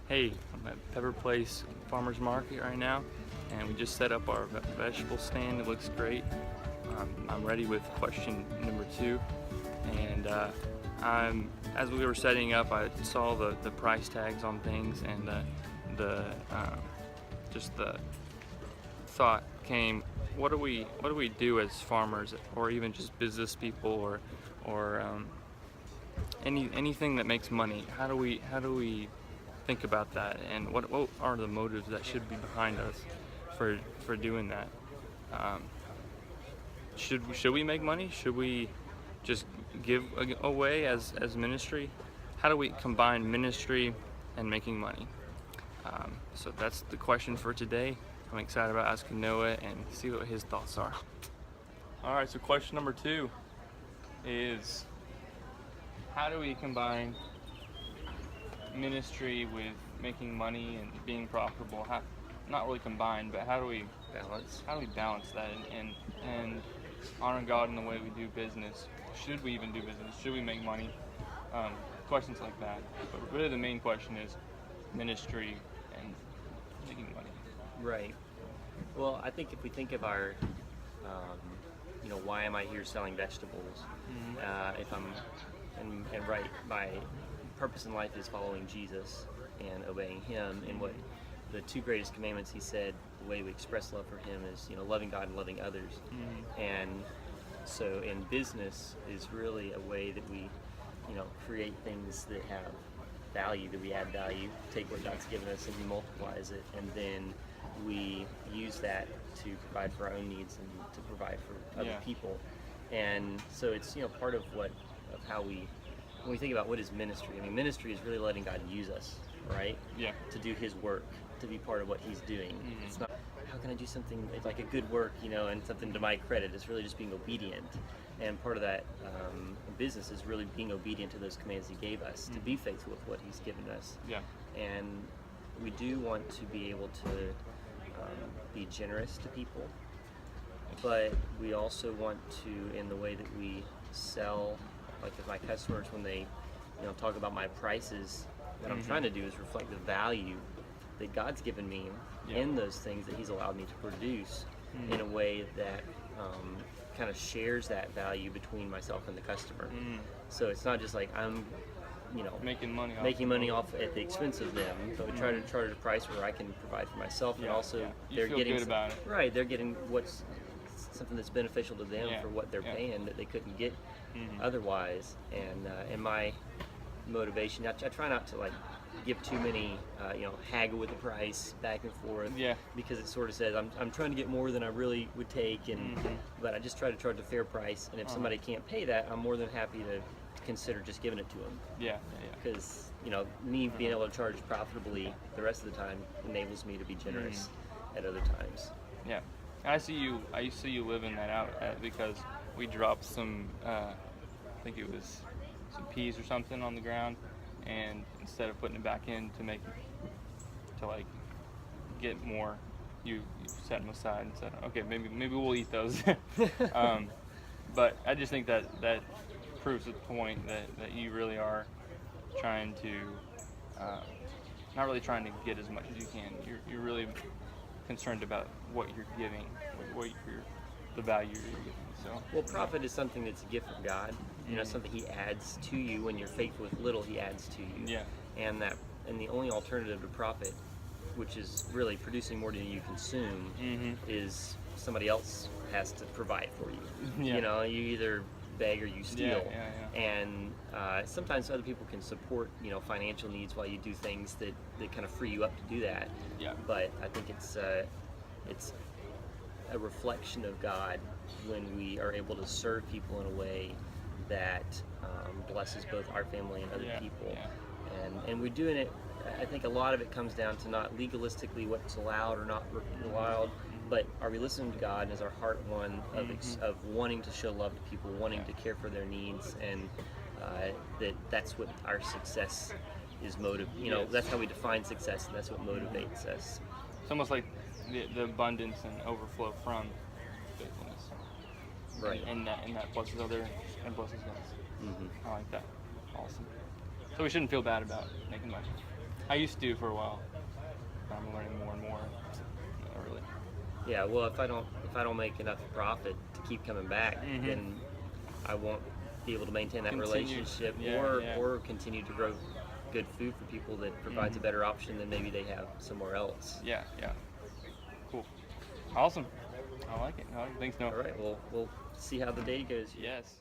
Hey, I'm at Pepper Place Farmers Market right now, and we just set up our vegetable stand. It looks great. I'm ready with question number 2, and as we were setting up, I saw the price tags on things, and just the thought came: what do we do as farmers, or even just business people, or anything that makes money? How do we think about that, and what are the motives that should be behind us for doing that? Um, should we make money? Should we just give away as ministry? How do we combine ministry and making money? So that's the question for today. I'm excited about asking Noah and see what his thoughts are. All right, so question number 2 is, how do we combine ministry with making money and being profitable? Not really combined, but how do we balance that and honor God in the way we do business? Should we even do business? Should we make money? Questions like that. But really the main question is ministry and making money. Right. Well, I think if we think of our, why am I here selling vegetables? If I'm, and right, my purpose in life is following Jesus and obeying Him. And what the 2 greatest commandments, He said, the way we express love for Him is, loving God and loving others. And so in business is really a way that we, create things that have value, that we add value, take what God's given us and He multiplies it, and then we use that to provide for our own needs and to provide for other people. And so it's part of how we, when we think about what is ministry, I mean, ministry is really letting God use us, right? Yeah. To do His work, to be part of what He's doing. It's not, how can I do something like a good work, and something to my credit? It's really just being obedient. And part of that business is really being obedient to those commands He gave us, to be faithful with what He's given us. Yeah. And we do want to be able to be generous to people, but we also want to, in the way that we sell, like with my customers, when they talk about my prices, what I'm trying to do is reflect the value that God's given me in those things that He's allowed me to produce in a way that kind of shares that value between myself and the customer. So it's not just like I'm making money off at the expense of them, but we try to charge a price where I can provide for myself, and also they're getting good about it. Right, they're getting something that's beneficial to them for what they're paying that they couldn't get otherwise. And my motivation, I try not to give too many haggle with the price back and forth, because it sort of says I'm trying to get more than I really would take, and but I just try to charge a fair price, and if somebody can't pay that, I'm more than happy to consider just giving it to them. Because me being able to charge profitably the rest of the time enables me to be generous at other times. Yeah, I see you living that out, because we dropped some, I think it was some peas or something on the ground, and instead of putting it back in to get more, you set them aside and said, okay, maybe we'll eat those. But I just think that proves the point that you really are trying to, not really trying to get as much as you can. You're really concerned about what you're giving, the value you're giving. So, well, profit is something that's a gift from God. Something He adds to you. When you're faithful with little, He adds to you. And the only alternative to profit, which is really producing more than you consume, is somebody else has to provide for you. You either beg or you steal. And sometimes other people can support financial needs while you do things that kind of free you up to do that. But I think it's a reflection of God when we are able to serve people in a way that blesses both our family and other people. And we're doing it, I think a lot of it comes down to not legalistically what's allowed or not allowed, but are we listening to God, and is our heart one of wanting to show love to people, wanting to care for their needs, and that's what our success is that's how we define success, and that's what motivates us. It's almost like the abundance and overflow from faithfulness. Right. And that blesses others and blesses us. I like that. Awesome. So we shouldn't feel bad about making money. I used to for a while. I'm learning more and more. Not really. Yeah, well, if I don't make enough profit to keep coming back, then I won't be able to maintain that Continue. relationship Yeah, or yeah. or continue to grow good food for people that provides a better option than maybe they have somewhere else. Yeah, yeah. Cool. Awesome. I like it. Thanks, Noah. All right, well, we'll see how the day goes. Yes.